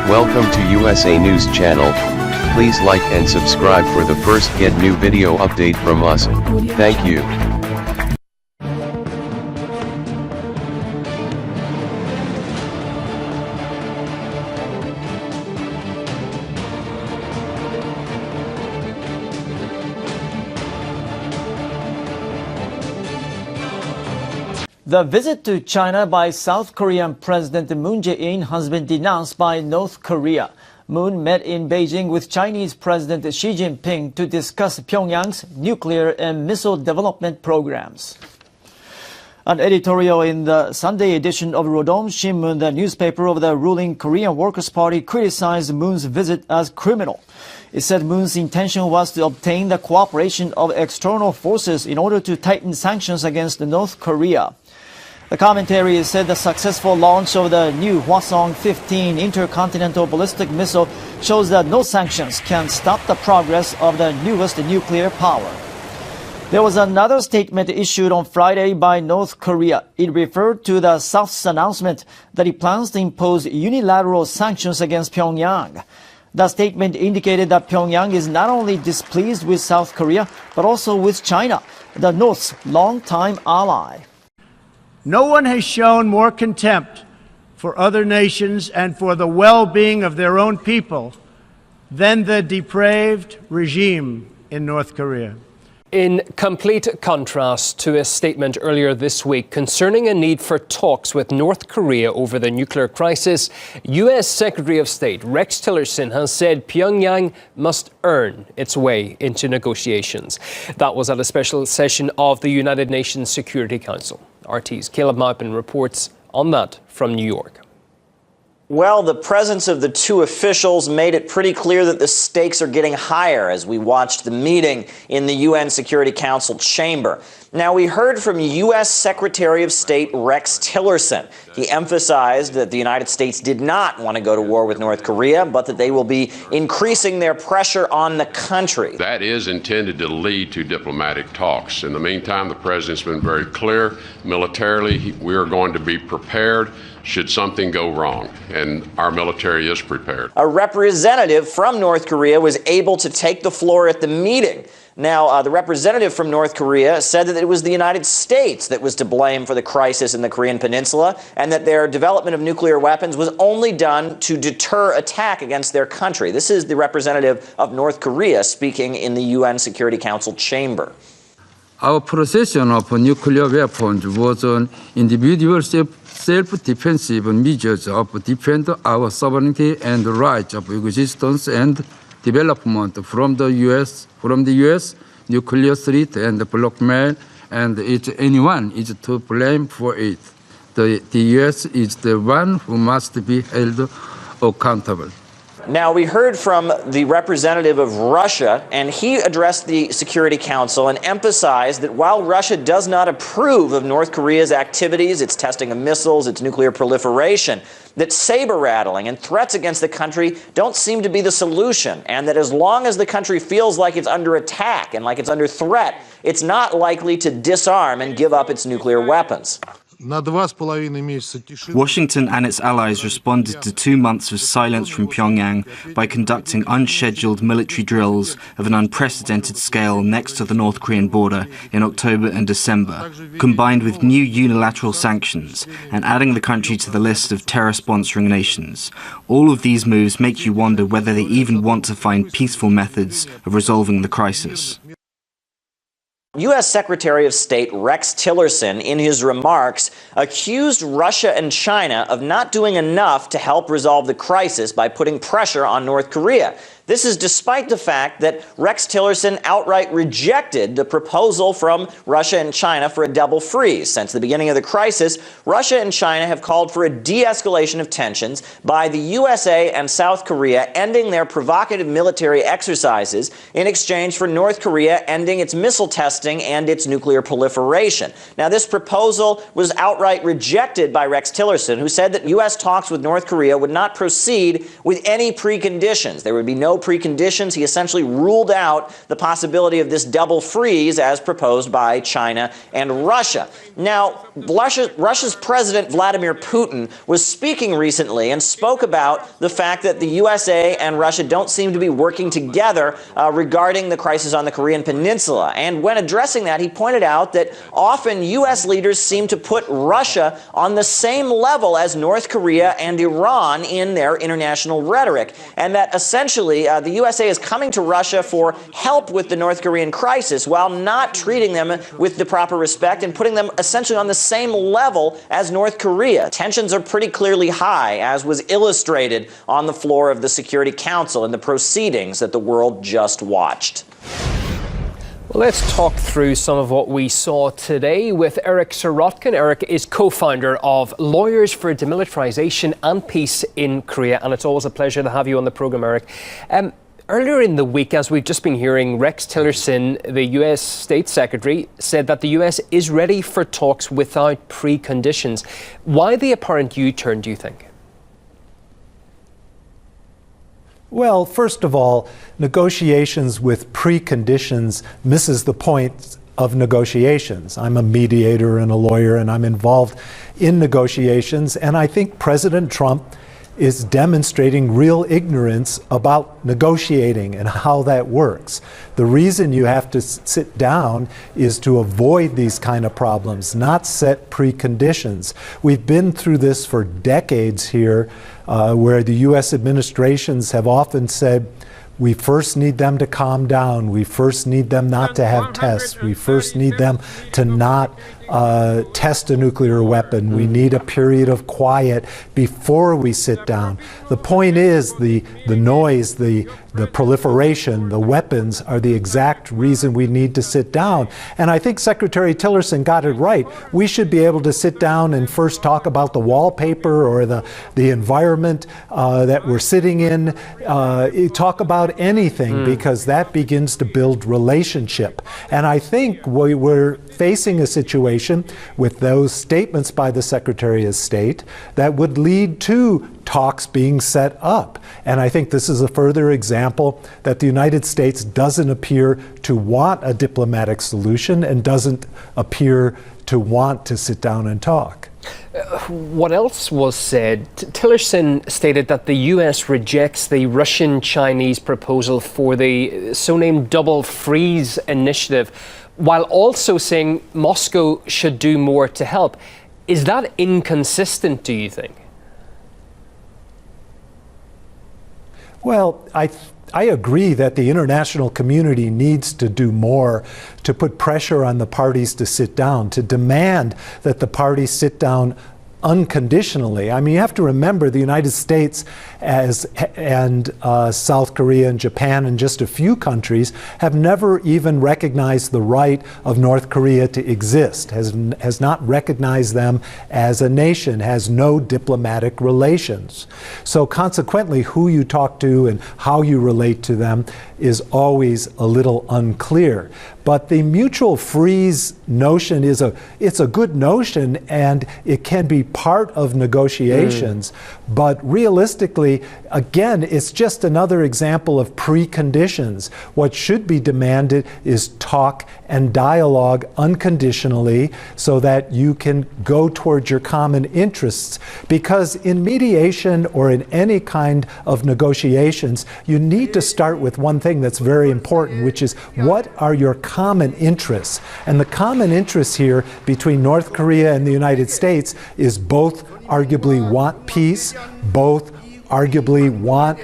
Welcome to USA News Channel. Please like and subscribe for the first get new video update from us. Thank you. The visit to China by South Korean President Moon Jae-in has been denounced by North Korea. Moon met in Beijing with Chinese President Xi Jinping to discuss Pyongyang's nuclear and missile development programs. An editorial in the Sunday edition of Rodong Sinmun, the newspaper of the ruling Korean Workers' Party, criticized Moon's visit as criminal. It said Moon's intention was to obtain the cooperation of external forces in order to tighten sanctions against North Korea. The commentary said the successful launch of the new Hwasong-15 intercontinental ballistic missile shows that no sanctions can stop the progress of the newest nuclear power. There was another statement issued on Friday by North Korea. It referred to the South's announcement that it plans to impose unilateral sanctions against Pyongyang. The statement indicated that Pyongyang is not only displeased with South Korea, but also with China, the North's longtime ally. No one has shown more contempt for other nations and for the well-being of their own people than the depraved regime in North Korea. In complete contrast to a statement earlier this week concerning a need for talks with North Korea over the nuclear crisis, U.S. Secretary of State Rex Tillerson has said Pyongyang must earn its way into negotiations. That was at a special session of the United Nations Security Council. RT's Caleb Maupin reports on that from New York. Well, the presence of the two officials made it pretty clear that the stakes are getting higher as we watched the meeting in the UN Security Council chamber. Now, we heard from U.S. Secretary of State Rex Tillerson. He emphasized that the United States did not want to go to war with North Korea, but that they will be increasing their pressure on the country. That is intended to lead to diplomatic talks. In the meantime, the president's been very clear. Militarily, we are going to be prepared should something go wrong, and our military is prepared. A representative from North Korea was able to take the floor at the meeting. Now, the representative from North Korea said that it was the United States that was to blame for the crisis in the Korean Peninsula, and that their development of nuclear weapons was only done to deter attack against their country. This is the representative of North Korea speaking in the UN Security Council chamber. Our possession of nuclear weapons was an individual self-defensive measures of defend our sovereignty and rights of existence and development from the U.S. nuclear threat and blackmail, and anyone is to blame for it. The U.S. is the one who must be held accountable. Now, we heard from the representative of Russia, and he addressed the Security Council and emphasized that while Russia does not approve of North Korea's activities, its testing of missiles, its nuclear proliferation, that saber-rattling and threats against the country don't seem to be the solution, and that as long as the country feels like it's under attack and like it's under threat, it's not likely to disarm and give up its nuclear weapons. Washington and its allies responded to 2 months of silence from Pyongyang by conducting unscheduled military drills of an unprecedented scale next to the North Korean border in October and December, combined with new unilateral sanctions and adding the country to the list of terror-sponsoring nations. All of these moves make you wonder whether they even want to find peaceful methods of resolving the crisis. U.S. Secretary of State Rex Tillerson, in his remarks, accused Russia and China of not doing enough to help resolve the crisis by putting pressure on North Korea. This is despite the fact that Rex Tillerson outright rejected the proposal from Russia and China for a double freeze. Since the beginning of the crisis, Russia and China have called for a de-escalation of tensions by the USA and South Korea ending their provocative military exercises in exchange for North Korea ending its missile testing and its nuclear proliferation. Now, this proposal was outright rejected by Rex Tillerson, who said that U.S. talks with North Korea would not proceed with any preconditions. There would be no no preconditions. He essentially ruled out the possibility of this double freeze as proposed by China and Russia. Now, Russia's President Vladimir Putin was speaking recently and spoke about the fact that the USA and Russia don't seem to be working together regarding the crisis on the Korean Peninsula. And when addressing that, he pointed out that often U.S. leaders seem to put Russia on the same level as North Korea and Iran in their international rhetoric, and that essentially the USA is coming to Russia for help with the North Korean crisis while not treating them with the proper respect and putting them essentially on the same level as North Korea. Tensions are pretty clearly high, as was illustrated on the floor of the Security Council in the proceedings that the world just watched. Well, let's talk through some of what we saw today with Eric Sirotkin. Eric is co-founder of Lawyers for Demilitarization and Peace in Korea, and it's always a pleasure to have you on the program, Eric. Earlier in the week, as we've just been hearing, Rex Tillerson, the U.S. State Secretary, said that the U.S. is ready for talks without preconditions. Why the apparent U-turn, do you think? Well, first of all, negotiations with preconditions misses the point of negotiations. I'm a mediator and a lawyer, and I'm involved in negotiations, and I think President Trump is demonstrating real ignorance about negotiating and how that works. The reason you have to sit down is to avoid these kind of problems, not set preconditions. We've been through this for decades here, where the U.S. administrations have often said, we first need them to calm down. We first need them not to have tests. We first need them to not test a nuclear weapon. We need a period of quiet before we sit down. The point is the noise, the proliferation, the weapons are the exact reason we need to sit down. And I think Secretary Tillerson got it right. We should be able to sit down and first talk about the wallpaper or the environment that we're sitting in, talk about anything, because that begins to build relationship. And I think we're facing a situation with those statements by the Secretary of State that would lead to talks being set up. And I think this is a further example that the United States doesn't appear to want a diplomatic solution and doesn't appear to want to sit down and talk. What else was said? Tillerson stated that the U.S. rejects the Russian-Chinese proposal for the so-named double freeze initiative, while also saying Moscow should do more to help. Is that inconsistent, do you think? Well, I agree that the international community needs to do more to put pressure on the parties to sit down, to demand that the parties sit down unconditionally. I mean, you have to remember the United States and South Korea and Japan and just a few countries have never even recognized the right of North Korea to exist, has not recognized them as a nation, has no diplomatic relations. So consequently, who you talk to and how you relate to them is always a little unclear. But the mutual freeze notion it's a good notion, and it can be part of negotiations. But realistically, again, it's just another example of preconditions. What should be demanded is talk and dialogue unconditionally so that you can go towards your common interests. Because in mediation or in any kind of negotiations, you need to start with one thing that's very important, which is what are your common interests? And the common interests here between North Korea and the United States is both arguably want peace, both arguably want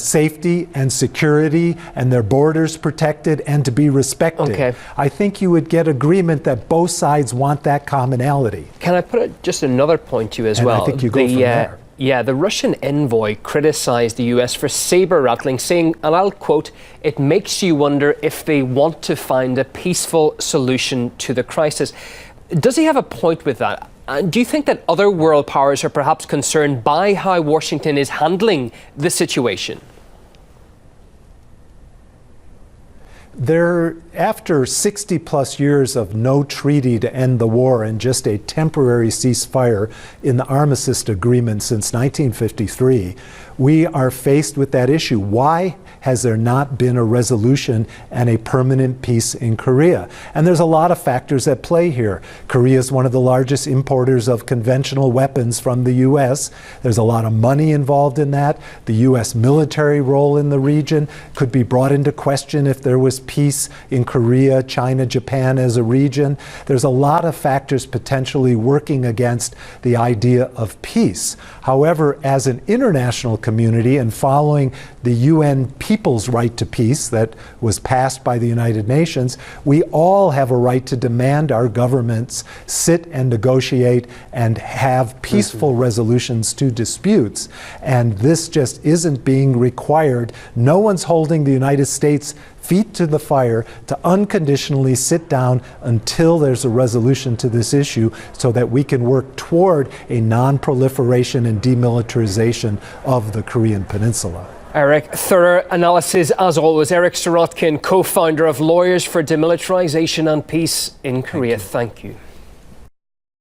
safety and security and their borders protected and to be respected. Okay. I think you would get agreement that both sides want that commonality. Can I put just another point to you as and well? I think you go from there. Yeah, the Russian envoy criticized the US for saber-rattling, saying, and I'll quote, "It makes you wonder if they want to find a peaceful solution to the crisis." Does he have a point with that? Do you think that other world powers are perhaps concerned by how Washington is handling the situation? After 60 plus years of no treaty to end the war and just a temporary ceasefire in the armistice agreement since 1953, we are faced with that issue. Why has there not been a resolution and a permanent peace in Korea? And there's a lot of factors at play here. Korea is one of the largest importers of conventional weapons from the U.S. There's a lot of money involved in that. The U.S. military role in the region could be brought into question if there was peace in Korea, China, Japan as a region. There's a lot of factors potentially working against the idea of peace. However, as an international community and following the UN People's Right to Peace that was passed by the United Nations, we all have a right to demand our governments sit and negotiate and have peaceful resolutions to disputes. And this just isn't being required. No one's holding the United States feet to the fire to unconditionally sit down until there's a resolution to this issue so that we can work toward a non-proliferation and demilitarization of the Korean Peninsula. Eric, thorough analysis as always. Eric Sirotkin, co-founder of Lawyers for Demilitarization and Peace in Korea. Thank you.